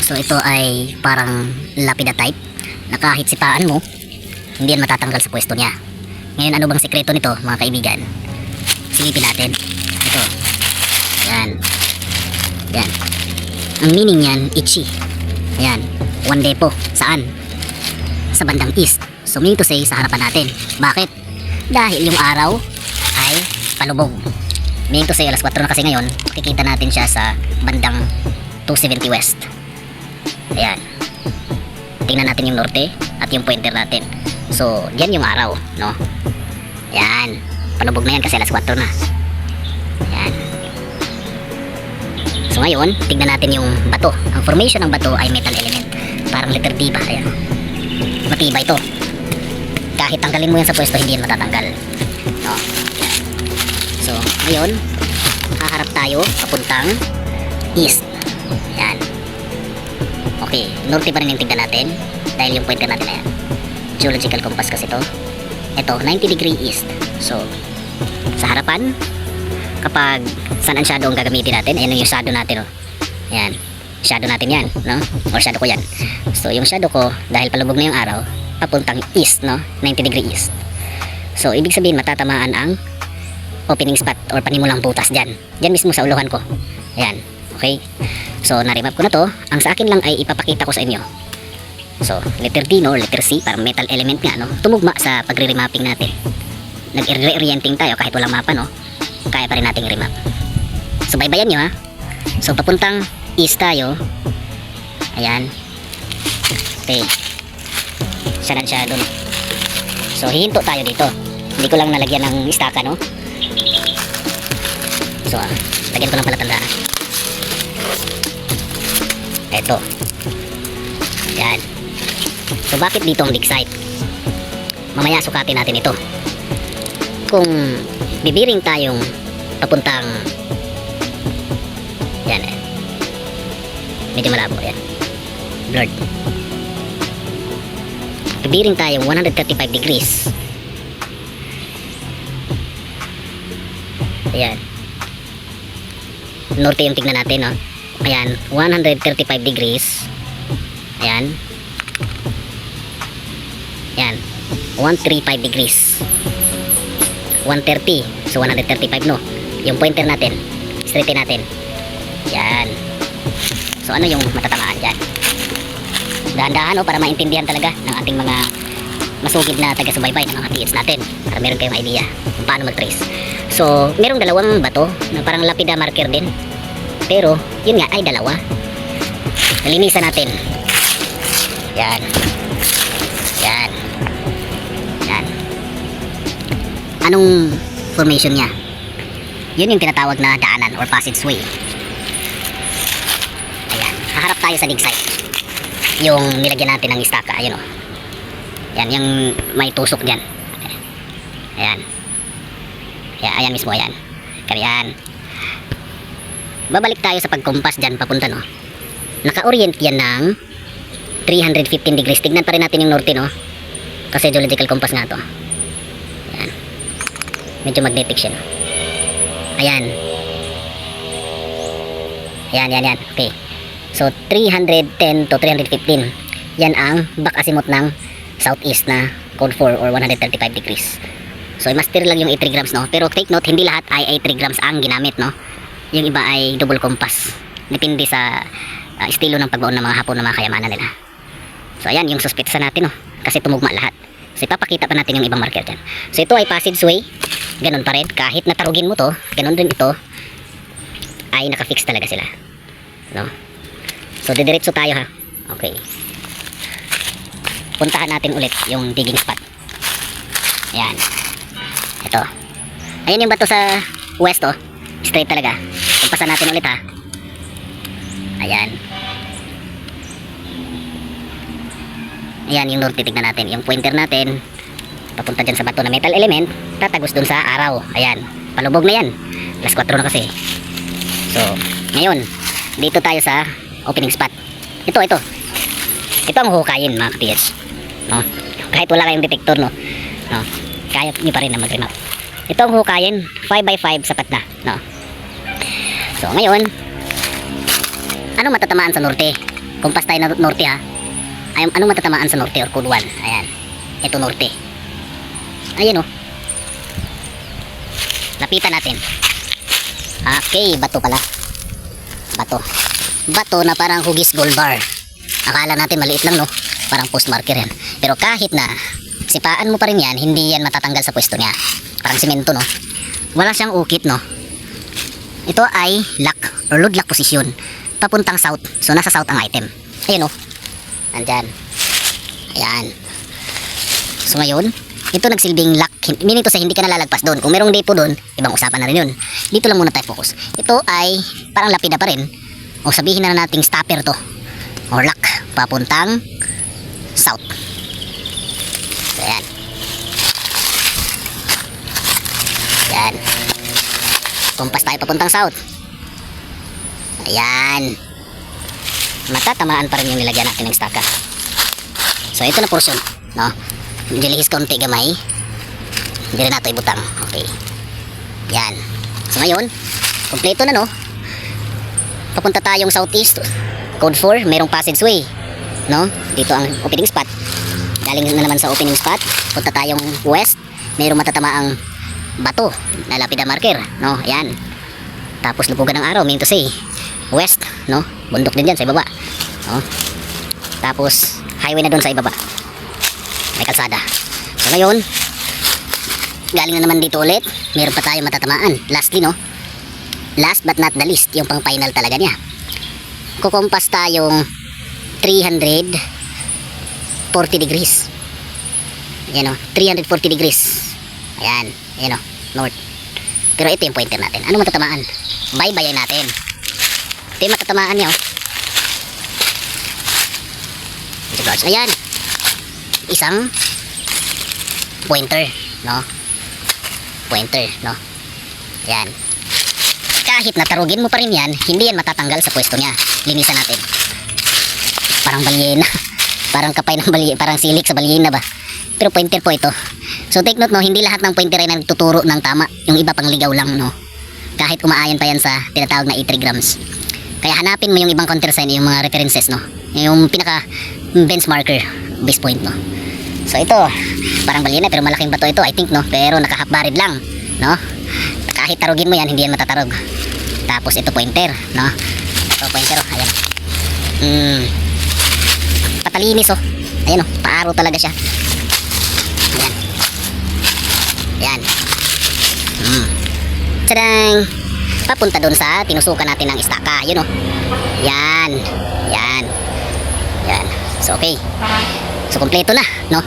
So ito ay parang lapida type na kahit sipaan mo, hindi yan matatanggal sa pwesto niya. Ngayon, ano bang sikreto nito mga kaibigan? Silipin natin. Ito. Yan. Yan. Ang meaning niyan, itchy. Ayan. One depo. Saan? Sa bandang east. So meaning to say, sa harapan natin. Bakit? Dahil yung araw ay palubog. Meaning to say, alas 4 na kasi ngayon, makikita natin siya sa bandang 270 west. Ayan. Tingnan natin yung norte at yung pointer natin. So, yan yung araw, no? Ayan. Palubog na yan kasi alas 4 na. Ayan. So ngayon, tignan natin yung bato. Ang formation ng bato ay metal element. Parang letter D ba? Ayan. Matibay ito. Kahit tanggalin mo yan sa pwesto, hindi yan matatanggal. No? Ayan. So, ngayon, haharap tayo papuntang east. Ayan. Okay, norte pa rin yung tignan natin dahil yung pointer natin ayan. Geological compass kasi to. Ito, 90 degree east. So, sa harapan, kapag saan ang shadow ang gagamitin natin, ayan yung shadow natin, oh. Ayan, shadow natin yan, no? Or shadow ko yan. So, yung shadow ko, dahil palubog na yung araw, papuntang east, no? 90 degree east. So, ibig sabihin, matatamaan ang opening spot or panimulang butas dyan. Dyan mismo sa uluhan ko. Ayan, okay? So, na-remap ko na to. Ang sa akin lang ay ipapakita ko sa inyo. So, letter D, no? Letter C, parang metal element nga, no? Tumugma sa pagre-remapping natin. Nag-re-orienting tayo kahit walang mapa, no? Kaya pa rin nating i-remap. So, baybayan nyo, ha? So, papuntang east tayo. Ayan. Okay. Saan siya dun? So, hihinto tayo dito. Hindi ko lang nalagyan ng istaka, no? So, lagyan ko ng palatandaan. Eto. Ayan. So, bakit dito ang dig site? Mamaya sukatin natin ito. Kung bibiring tayong papuntang yan eh. Medyo malabo yan. Blurred. Bibiring tayong 135 degrees. Ayan. Norte yung tignan natin, no? Ayan, 135 degrees. Ayan. Ayan, 135 degrees. 130. So, 135, no? Yung pointer natin. Straighten natin. Ayan. So, ano yung matatamaan dyan? Dahan-dahan, no? Para maintindihan talaga ng ating mga masugid na taga-subaybay ng mga TH natin. Para meron kayong idea kung paano mag-trace. So, merong dalawang bato na parang lapida marker din. Pero, yun nga ay dalawa. Nalinisan natin. Yan. Yan. Yan. Anong formation niya? Yun yung tinatawag na daanan or passageway. Ayan. Haharap tayo sa dig site. Yung nilagyan natin ng istaka. Ayun o. Yan. Yung may tusok dyan. Ayan. Ayan mismo. Ayan. Kaya babalik tayo sa pagkompas dyan papunta, no? Naka-orient yan ng 315 degrees. Tignan pa rin natin yung norte, no? Kasi geological compass nga to. Ayan. Medyo magnetic siya, no? Ayan. Ayan. Okay. So, 310 to 315. Yan ang back azimuth ng southeast na code 4 or 135 degrees. So, i-master lang yung 8 grams, no? Pero take note, hindi lahat ay 8 grams ang ginamit, no? Yung iba ay double compass. Depende sa estilo ng pagbaon ng mga Hapon na mga kayamanan nila. So, ayan yung suspetsa natin, no? Kasi tumugma lahat. So, ipapakita pa natin yung ibang marker dyan. So, ito ay passageway. Ganun pa rin. Kahit natarugin mo to, ganun din ito, ay nakafix talaga sila. No? So, didiretso tayo, ha? Okay. Puntahan natin ulit yung digging spot. Ayan. Ito. Ayan yung bato sa west, oh. Straight talaga. Pagpasan natin ulit, ha. Ayan. Ayan yung norte, tignan natin. Yung pointer natin, papunta dyan sa bato na metal element, tatagos dun sa araw. Ayan. Palubog na yan. Alas 4 na kasi. So, ngayon, dito tayo sa opening spot. Ito. Ito ang hukayin, mga ka-TH. No? Kahit wala kayong detector, no? No? Kaya nyo pa rin na mag-remap. Ito ang hukayin. 5x5 sapat na. No? So, ngayon, anong matatamaan sa norte? Kumpas tayo na norte ha. Ay, anong matatamaan sa norte or code 1? Ayan. Ito norte. Ayan oh. Lapitan natin. Okay, bato pala. Bato. Bato na parang hugis gold bar. Akala natin maliit lang no. Parang post marker yan. Pero kahit na sipaan mo pa rin yan, hindi yan matatanggal sa pwesto niya. Parang simento no. Wala siyang ukit no. Ito ay lock or load lock position. Papuntang south. So nasa south ang item. Ayan o. Nandyan. Ayan. So ngayon, ito nagsilbing lock. Meaning to sa hindi ka nalalagpas doon. Kung merong depo doon, ibang usapan na rin yun. Dito lang muna tayo focus. Ito ay parang lapida pa rin. O sabihin na nating stopper to. Or lock. Papuntang south. So ayan. Ayan. Kumpas tayo papuntang south. Ayan. Matatamaan pa rin yung nilagyan natin ng staka. So ito na portion, no? Medyo lihis konti gamay. Hindi na nato ibutang. Okay. Yan. So ngayon, kompleto na no. Papunta tayong southeast. Code 4, merong passageway, no? Dito ang opening spot. Galing na naman sa opening spot. Punta tayong west. Merong matatamaang bato na lapida marker, no? Ayan. Tapos lupugan ng araw, mean to say west, no? Bundok din dyan sa ibaba, no? Tapos highway na doon sa ibaba, may kalsada. So ngayon, galing na naman dito ulit. Meron pa tayong matatamaan. Lastly, no? Last but not the least, yung pang final talaga niya. Kukumpas tayong 340 degrees. Yan o, 340 degrees. Ayan, yan o, north. Pero ito yung pointer natin. Ano matatamaan? Baybayin natin. Ito yung matatamaan niya o. Ayan. Isang pointer, no? Pointer, no? Ayan. Kahit natarugin mo pa rin yan, hindi yan matatanggal sa pwesto niya. Linisan natin. Parang balyena. Parang kapay ng balyena. Parang silik sa balyena ba? Pero pointer po ito. So take note no, hindi lahat ng pointer ay nagtuturo ng tama. Yung iba pang ligaw lang, no? Kahit umaayon pa yan sa tinatawag na 8 grams. Kaya hanapin mo yung ibang countersign, yung mga references, no? Yung pinaka benchmarker, base point, no? So ito, parang balyena pero malaking bato ito, I think, no? Pero naka-half barred lang, no? Kahit tarugin mo yan, hindi yan matatarog. Tapos ito pointer, no? Ito pointer, oh, ayan. Patalinis, oh. Ayan, oh, paaro talaga siya. Ayan. Ayan. Tadang! Papunta doon sa tinusukan natin ng istaka, yun, oh. Yan. Yan. Yan. So, okay. So, kompleto na, no?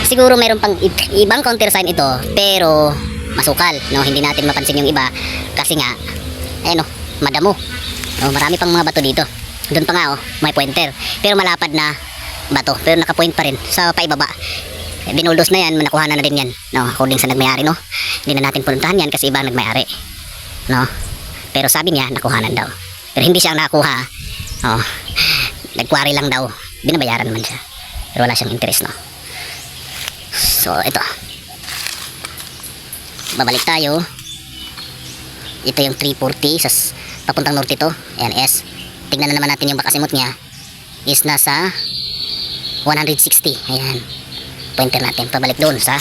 Siguro mayroon pang ibang countersign ito, pero masukal, no? Hindi natin mapansin yung iba kasi nga, ayan, oh, madamo. No, marami pang mga bato dito. Doon pa nga, oh, may pointer. Pero malapad na bato, pero naka-point pa rin sa paibaba. Binuldos na yan, nakuha na din yan, no? According sa nagmayari, no? Hindi na natin puntahan yan kasi iba ang nagmayari, no? Pero sabi niya, nakuhanan daw. Pero hindi siya ang nakuha, oh. Nagkwari lang daw. Binabayaran naman siya. Pero wala siyang interest, no? So, ito. Babalik tayo. Ito yung 340 sa papuntang norte ito. Ayan, S. Tignan na naman natin yung bakasimot niya. Is nasa 160. Ayan. Pointer natin. Pabalik doon sa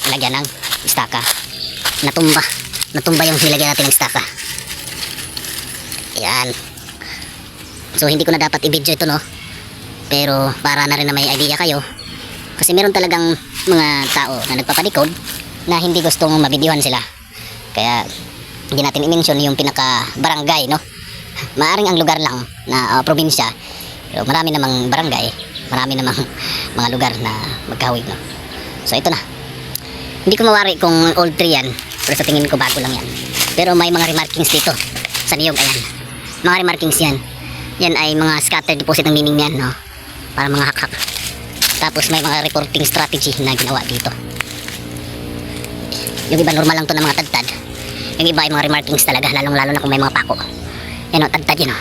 lagyan ng istaka. Natumba. Natumba yung nilagyan natin ng istaka. Ayan. So, hindi ko na dapat i-video ito, no? Pero, para na rin na may idea kayo. Kasi meron talagang mga tao na nagpapadikod na hindi gustong mabidyohan sila. Kaya, hindi natin i-mention yung pinaka-barangay, no? Maaring ang lugar lang na probinsya. Pero marami namang barangay. Marami namang mga lugar na magkahawig, no? So, ito na. Hindi ko mawari kung old tree yan. Pero sa tingin ko bago lang yan. Pero may mga remarkings dito. Sa niyog, ayan. Mga remarkings yan. Yan ay mga scattered deposit ng meaning yan, no? Para mga hakhak. Tapos may mga reporting strategy na ginawa dito. Yung iba normal lang to ng mga tadtad. Yung iba ay mga remarkings talaga, lalong lalo na kung may mga pako. Yan o, tadtad yun o.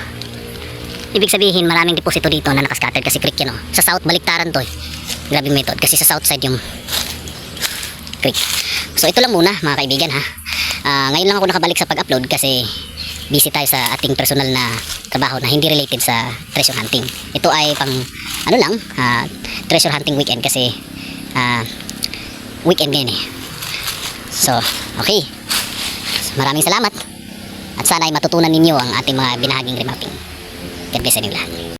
Ibig sabihin maraming deposito dito na nakascatter kasi creek yan o. Sa south baliktaran to eh. Grabe method kasi sa south side yung creek. So ito lang muna mga kaibigan ha. Ngayon lang ako nakabalik sa pag-upload kasi busy tayo sa ating personal na trabaho na hindi related sa treasure hunting. Ito ay pang ano lang, treasure hunting weekend kasi weekend ngayon eh. So, okay. Maraming salamat. At sana ay matutunan ninyo ang ating mga binahaging remapping. God bless sa inyo lahat.